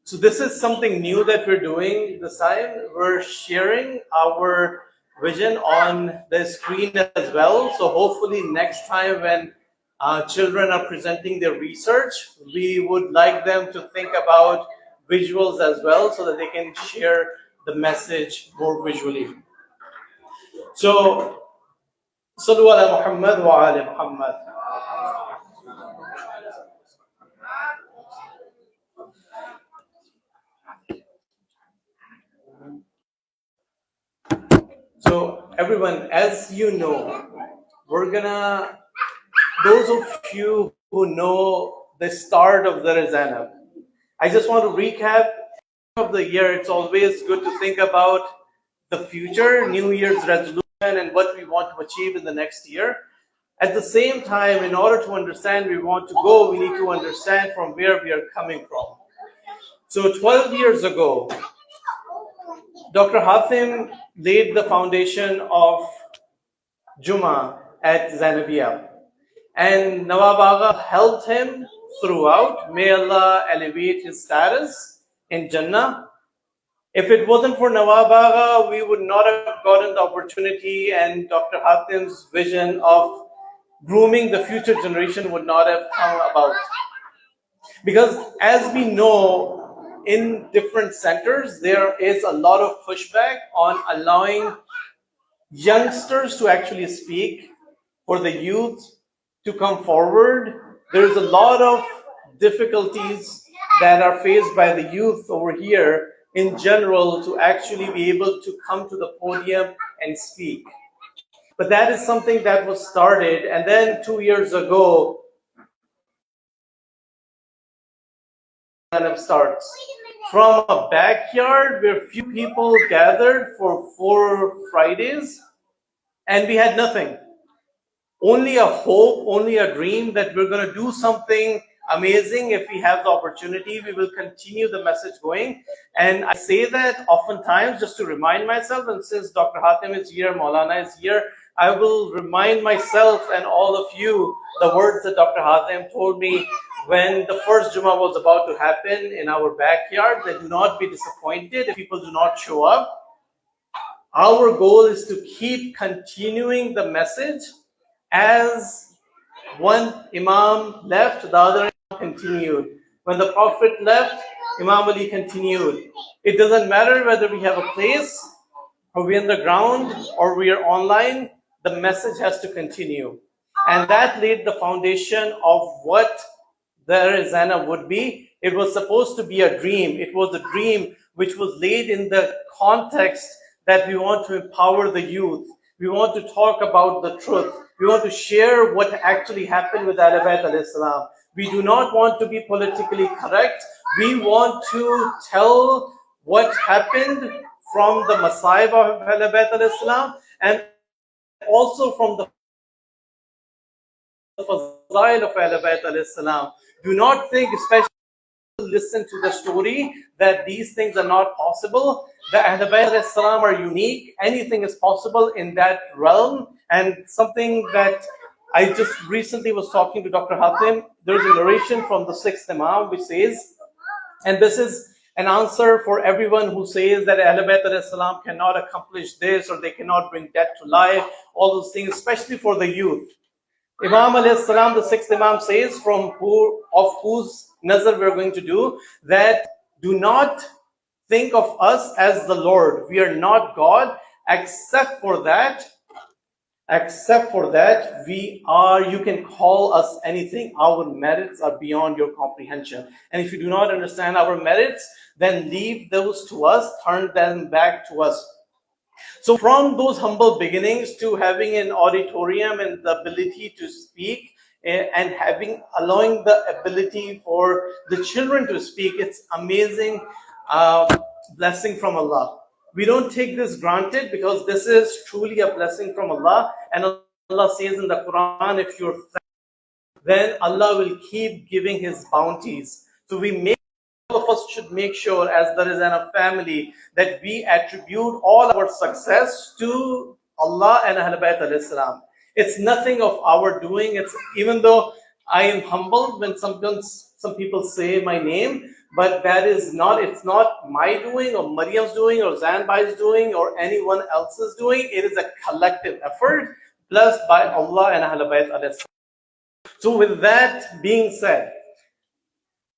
So this is something new that we're doing this time. We're sharing our vision on the screen as well. So hopefully next time when children are presenting their research, we would like them to think about visuals as well so that they can share the message more visually. So, Sallu ala Muhammad wa ala Muhammad. So everyone, as you know, we're gonna, those of you who know the start of the Zainab, I just want to recap of the year. It's always good to think about the future, New Year's resolution, and what we want to achieve in the next year. At the same time, in order to understand where we want to go, we need to understand from where we are coming from. So 12 years ago, Dr. Hatim laid the foundation of Juma at Zainabiyah. And Nawab Agha helped him throughout. May Allah elevate his status in Jannah. If it wasn't for Nawab Agha, we would not have gotten the opportunity, and Dr. Hatim's vision of grooming the future generation would not have come about. Because as we know, in different centers, there is a lot of pushback on allowing youngsters to actually speak, for the youth to come forward. There's a lot of difficulties that are faced by the youth over here in general to actually be able to come to the podium and speak. But that is something that was started, and then 2 years ago, starts from a backyard where few people gathered for 4 Fridays, and we had nothing. Only a hope, only a dream that we're going to do something amazing. If we have the opportunity, we will continue the message going. And I say that oftentimes just to remind myself, and since Dr. Hatim is here, Maulana is here, I will remind myself and all of you the words that Dr. Hatim told me when the first Jummah was about to happen in our backyard, that do not be disappointed if people do not show up. Our goal is to keep continuing the message. As one Imam left, the other Imam continued. When the Prophet left, Imam Ali continued. It doesn't matter whether we have a place, or we're on the ground, or we are online, the message has to continue. And that laid the foundation of what the Zainab would be. It was supposed to be a dream. It was a dream which was laid in the context that we want to empower the youth. We want to talk about the truth. We want to share what actually happened with Ahl Bayt alayhi salam. We do not want to be politically correct. We want to tell what happened from the Masa'ib of Ahl Bayt alayhi salam, and also from the Fazail of Ahl Bayt alayhi salam. Do not think, especially listen to the story, that these things are not possible. The Ahl Bayt alayhi salam are unique. Anything is possible in that realm. And something that I just recently was talking to Dr. Hatim, there's a narration from the 6th Imam which says, and this is an answer for everyone who says that Ahl Bayt alayhi salam cannot accomplish this, or they cannot bring death to life, all those things, especially for the youth. Imam alayhi salam, the 6th Imam, says, from whose nazar we're going to do, that do not think of us as the Lord. We are not God, except for that, we are, you can call us anything. Our merits are beyond your comprehension. And if you do not understand our merits, then leave those to us, turn them back to us. So from those humble beginnings to having an auditorium and the ability to speak, and allowing the ability for the children to speak, it's amazing blessing from Allah. We don't take this granted, because this is truly a blessing from Allah. And Allah says in the Quran, if you're thankful, then Allah will keep giving His bounties. So all of us should make sure, as there is a family, that we attribute all our success to Allah and Ahl Bayt alayhi salam. It's nothing of our doing. It's, even though I am humbled when some people say my name, but that is not, it's not my doing or Mariam's doing or Zanbai's doing or anyone else's doing. It is a collective effort blessed by Allah and Ahlul Bayt alayhi salam. So with that being said,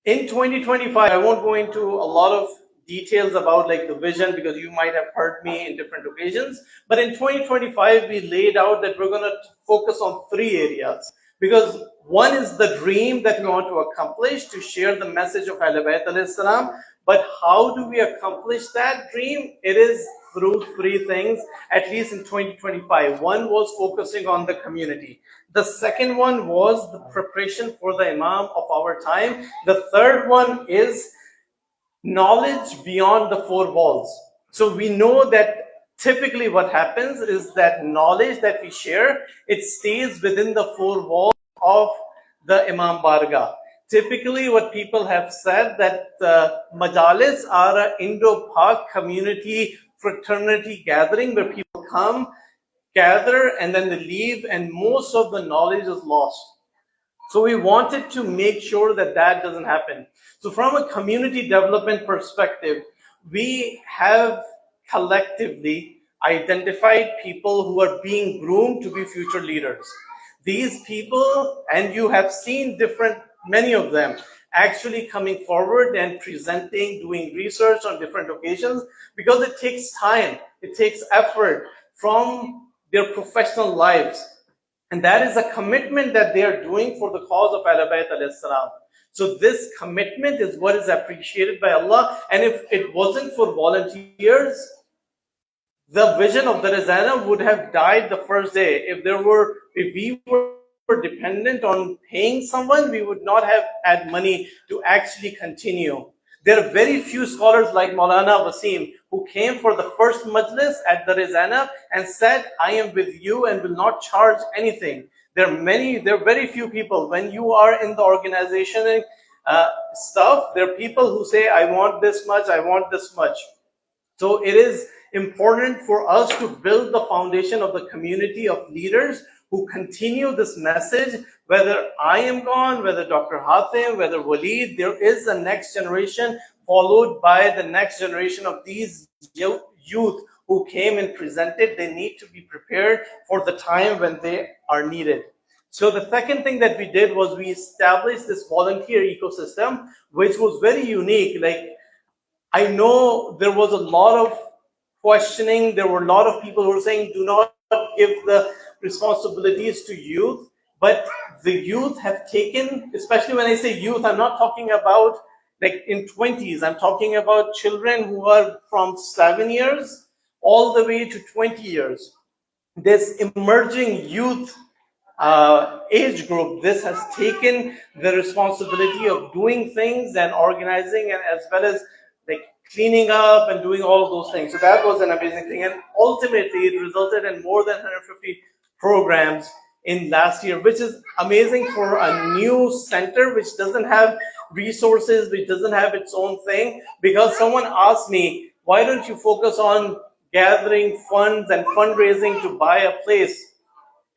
in 2025, I won't go into a lot of details about like the vision because you might have heard me in different occasions. But in 2025, we laid out that we're going to focus on three areas, because one is the dream that we want to accomplish to share the message of Ahlul Bayt alayhi salam. But how do we accomplish that dream? It is through three things, at least in 2025. One was focusing on the community. The second one was the preparation for the Imam of our time. The third one is knowledge beyond the four walls. So we know that typically what happens is that knowledge that we share, it stays within the four walls of the Imam Barga. Typically what people have said that majalis are an Indo-Pak community fraternity gathering where people come, gather, and then they leave, and most of the knowledge is lost. So we wanted to make sure that that doesn't happen. So from a community development perspective, we have collectively identified people who are being groomed to be future leaders. These people, and you have seen many of them actually coming forward and presenting, doing research on different occasions, because it takes time, it takes effort from their professional lives. And that is a commitment that they are doing for the cause of Ahlul Bayt alayhi salam. So this commitment is what is appreciated by Allah. And if it wasn't for volunteers, the vision of the Zainab would have died the first day. If we were dependent on paying someone, we would not have had money to actually continue. There are very few scholars like Maulana Wasim who came for the first majlis at the Zainab and said, I am with you and will not charge anything. There are very few people. When you are in the organization and stuff, there are people who say, I want this much, I want this much. So it is important for us to build the foundation of the community of leaders who continue this message. Whether I am gone, whether Dr. Hatim, whether Waleed, there is a next generation followed by the next generation of these youth who came and presented. They need to be prepared for the time when they are needed. So the second thing that we did was we established this volunteer ecosystem, which was very unique. Like, I know there was a lot of questioning. There were a lot of people who were saying, do not give the responsibilities to youth. But the youth have taken, especially when I say youth, I'm not talking about like in 20s. I'm talking about children who are from 7 years all the way to 20 years. This emerging youth age group, this has taken the responsibility of doing things and organizing, and as well as like cleaning up and doing all of those things. So that was an amazing thing, and ultimately it resulted in more than 150 programs in last year, which is amazing for a new center which doesn't have resources, which doesn't have its own thing. Because someone asked me, why don't you focus on gathering funds and fundraising to buy a place?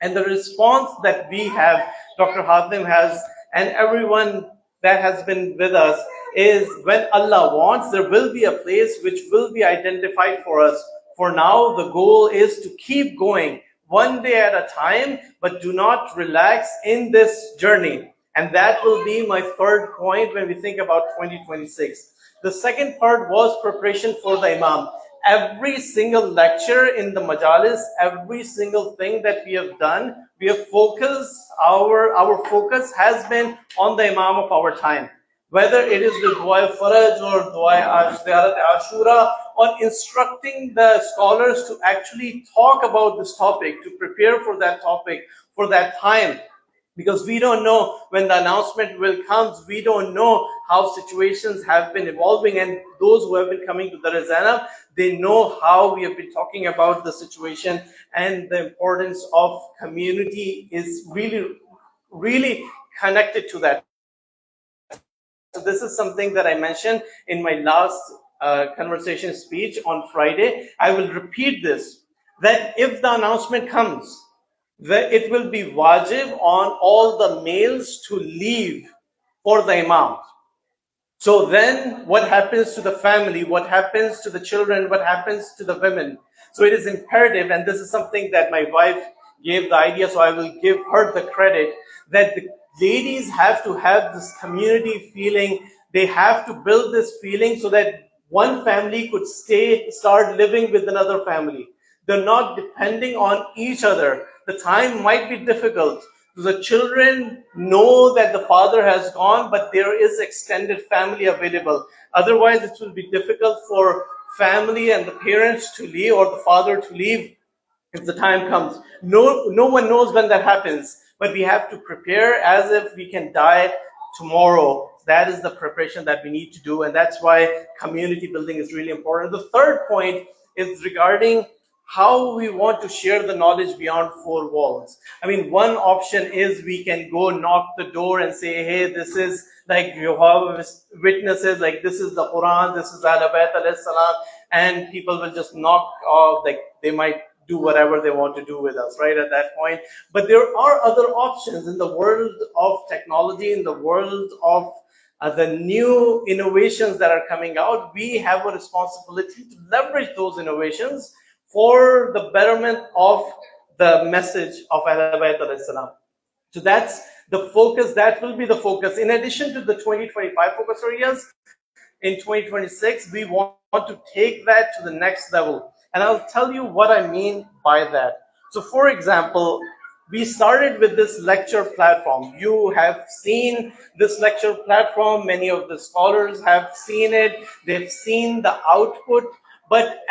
And the response that we have, Dr. Hatim has, and everyone that has been with us, is when Allah wants, there will be a place which will be identified for us. For now, the goal is to keep going one day at a time, but do not relax in this journey. And that will be my third point when we think about 2026. The second part was preparation for the Imam. Every single lecture in the majalis, every single thing that we have done, we have focused, our focus has been on the Imam of our time. Whether it is with Dua Faraj or Dua Ziyarat Ashura, or instructing the scholars to actually talk about this topic, to prepare for that topic, for that time. Because we don't know when the announcement will come. We don't know how situations have been evolving. And those who have been coming to the Zainab, they know how we have been talking about the situation, and the importance of community is really, really connected to that. So this is something that I mentioned in my last conversation speech on Friday. I will repeat this, that if the announcement comes, that it will be wajib on all the males to leave for the Imam. So then what happens to the family? What happens to the children? What happens to the women? So it is imperative, and this is something that my wife gave the idea, so I will give her the credit, that the ladies have to have this community feeling. They have to build this feeling so that one family could start living with another family. They're not depending on each other. The time might be difficult. The children know that the father has gone, but there is extended family available. Otherwise, it will be difficult for family and the parents to leave, or the father to leave if the time comes. No one knows when that happens, but we have to prepare as if we can die tomorrow. That is the preparation that we need to do, and that's why community building is really important. The third point is regarding how we want to share the knowledge beyond four walls. I mean, one option is we can go knock the door and say, hey, this is like Jehovah's Witnesses, like this is the Quran, this is Ahlul Bayt alayhi salam, and people will just knock off, like they might do whatever they want to do with us, right, at that point. But there are other options in the world of technology, in the world of the new innovations that are coming out. We have a responsibility to leverage those innovations for the betterment of the message of Ahlul Bayt alayhi salam. So that's the focus, that will be the focus. In addition to the 2025 focus areas, in 2026, we want to take that to the next level. And I'll tell you what I mean by that. So for example, we started with this lecture platform. You have seen this lecture platform. Many of the scholars have seen it. They've seen the output. But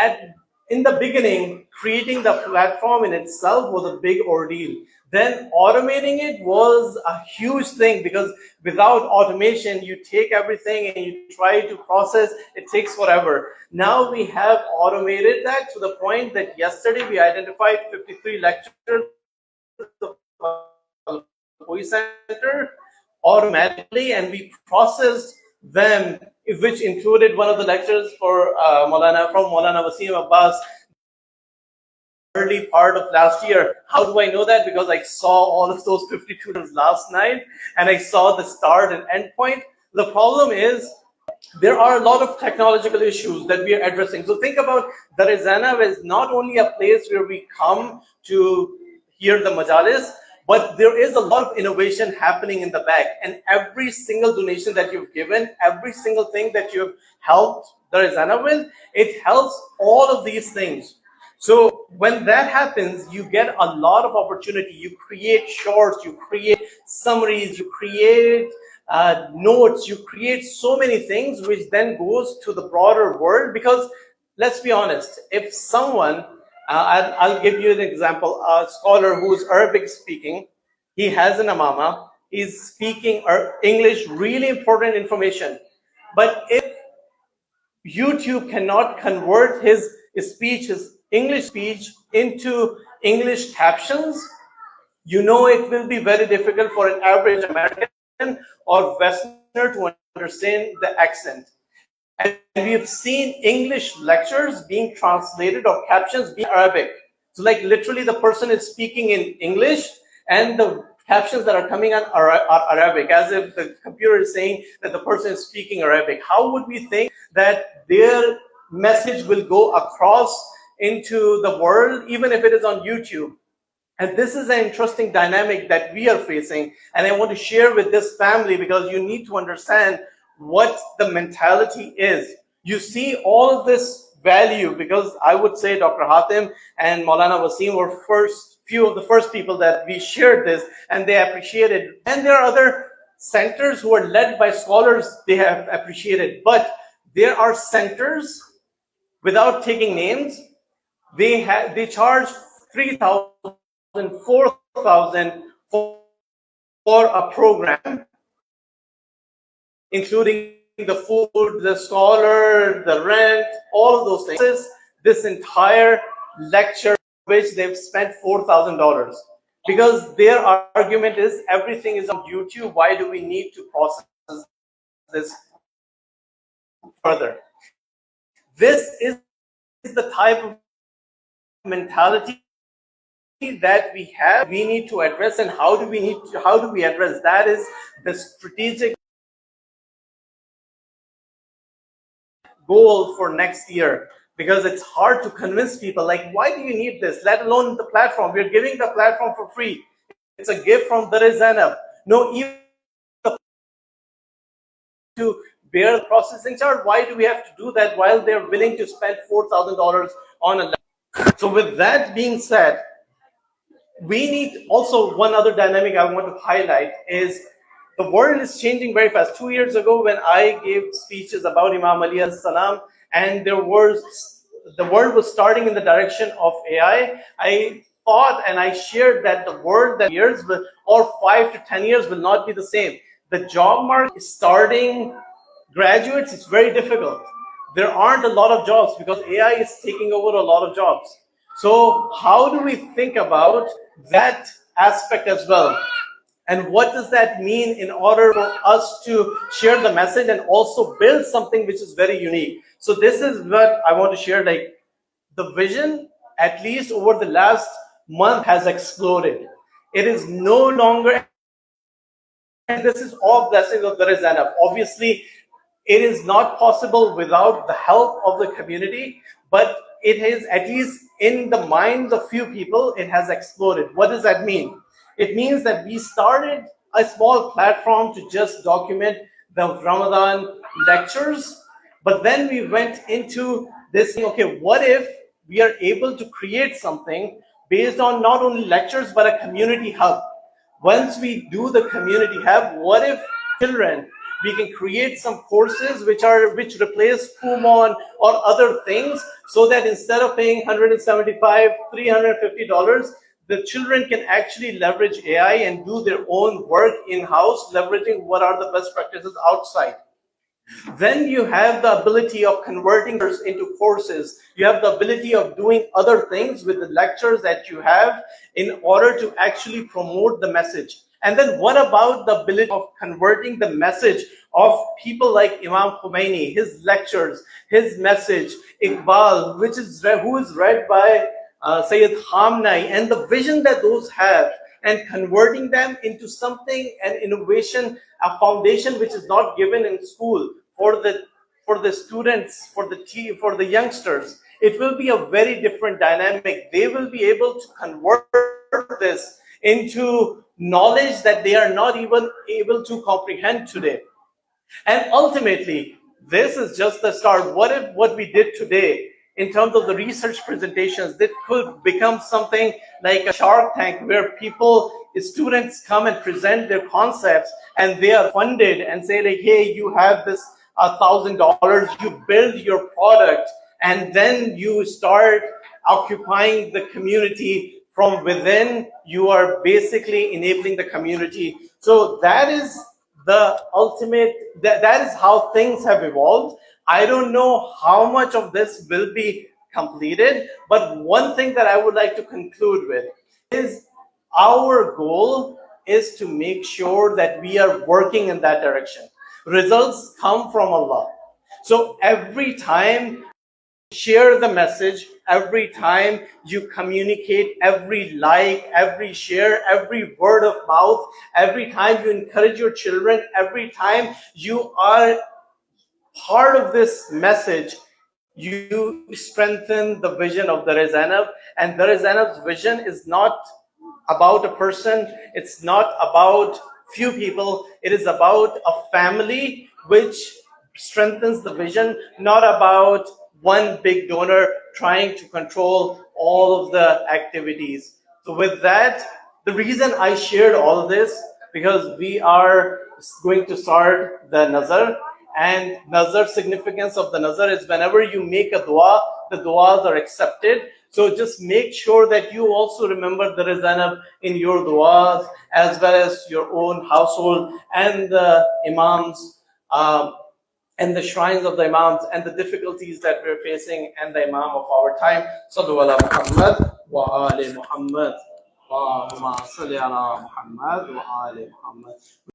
in the beginning, creating the platform in itself was a big ordeal. Then automating it was a huge thing, because without automation, you take everything and you try to process, it takes forever. Now we have automated that to the point that yesterday we identified 53 lectures of Voice Center automatically, and we processed them, which included one of the lectures for Maulana Wasim Abbas, early part of last year. How do I know that? Because I saw all of those 52 last night, and I saw the start and end point. The problem is there are a lot of technological issues that we are addressing. So think about the Zainab is not only a place where we come to hear the majalis, but there is a lot of innovation happening in the back. And every single donation that you've given, every single thing that you've helped the Zainab with, it helps all of these things. So when that happens, you get a lot of opportunity. You create shorts, you create summaries, you create notes, you create so many things, which then goes to the broader world. Because let's be honest, if someone, I'll give you an example, a scholar who's Arabic speaking, he has an amama, he's speaking English, really important information. But if YouTube cannot convert his speech, his English speech, into English captions, you know it will be very difficult for an average American or Westerner to understand the accent. And we have seen English lectures being translated or captions being Arabic. So like literally the person is speaking in English and the captions that are coming on are Arabic, as if the computer is saying that the person is speaking Arabic. How would we think that their message will go across into the world, even if it is on YouTube? And this is an interesting dynamic that we are facing. And I want to share with this family, because you need to understand what the mentality is. You see all of this value, because I would say Dr. Hatim and Maulana Wasim were few of the first people that we shared this, and they appreciated. And there are other centers who are led by scholars, they have appreciated. But there are centers, without taking names, they charge 3,000, 4,000 for a program, including the food, the scholar, the rent, all of those things. This entire lecture, which they've spent $4,000, because their argument is everything is on YouTube. Why do we need to process this further? This is the type of mentality that we have, we need to address. And how do we address that? Is the strategic goal for next year, because it's hard to convince people, like, why do you need this, let alone the platform? We're giving the platform for free. It's a gift from Zainab. No, even to bear the processing charge. Why do we have to do that while they're willing to spend $4,000 on a laptop? So with that being said, we need also one other dynamic I want to highlight is the world is changing very fast. 2 years ago, when I gave speeches about Imam Ali salam, and the world was starting in the direction of AI, I thought and I shared that the world that years will, or 5 to 10 years, will not be the same. The job market is starting graduates, it's very difficult. There aren't a lot of jobs because AI is taking over a lot of jobs. So how do we think about that aspect as well? And what does that mean in order for us to share the message and also build something which is very unique? So this is what I want to share. Like, the vision, at least over the last month, has exploded. It is no longer, and this is all blessings of the Zainab. Obviously, it is not possible without the help of the community, but it is, at least in the minds of few people, it has exploded. What does that mean? It means that we started a small platform to just document the Ramadan lectures, but then we went into this, okay, what if we are able to create something based on not only lectures, but a community hub? Once we do the community hub, what if children, we can create some courses which replace Kumon or other things, so that instead of paying $175, $350, the children can actually leverage AI and do their own work in-house, leveraging what are the best practices outside. Then you have the ability of converting into courses. You have the ability of doing other things with the lectures that you have in order to actually promote the message. And then what about the ability of converting the message of people like Imam Khomeini, his lectures, his message, Iqbal, who is read by Sayyid Khamenei, and the vision that those have, and converting them into something, an innovation, a foundation which is not given in school for the students, for the youngsters. It will be a very different dynamic. They will be able to convert this into knowledge that they are not even able to comprehend today. And ultimately, this is just the start. What if what we did today in terms of the research presentations, that could become something like a Shark Tank, where students come and present their concepts, and they are funded and say, like, hey, you have this $1,000, you build your product, and then you start occupying the community from within. You are basically enabling the community. So that is the ultimate, that is how things have evolved. I don't know how much of this will be completed, but one thing that I would like to conclude with is our goal is to make sure that we are working in that direction. Results come from Allah. So every time share the message, every time you communicate, every like, every share, every word of mouth, every time you encourage your children, every time you are part of this message, you strengthen the vision of the Zainab. And the Zainab's vision is not about a person, it's not about few people, it is about a family which strengthens the vision, not about one big donor trying to control all of the activities. So with that, the reason I shared all of this, because we are going to start the Nazar, and Nazar, significance of the Nazar is whenever you make a dua, the duas are accepted. So just make sure that you also remember the Zainab in your duas, as well as your own household and the Imams, and the shrines of the Imams, and the difficulties that we're facing, and the Imam of our time. Sallu ala Muhammad wa ali Muhammad. Allahumma salli ala Muhammad wa ali Muhammad.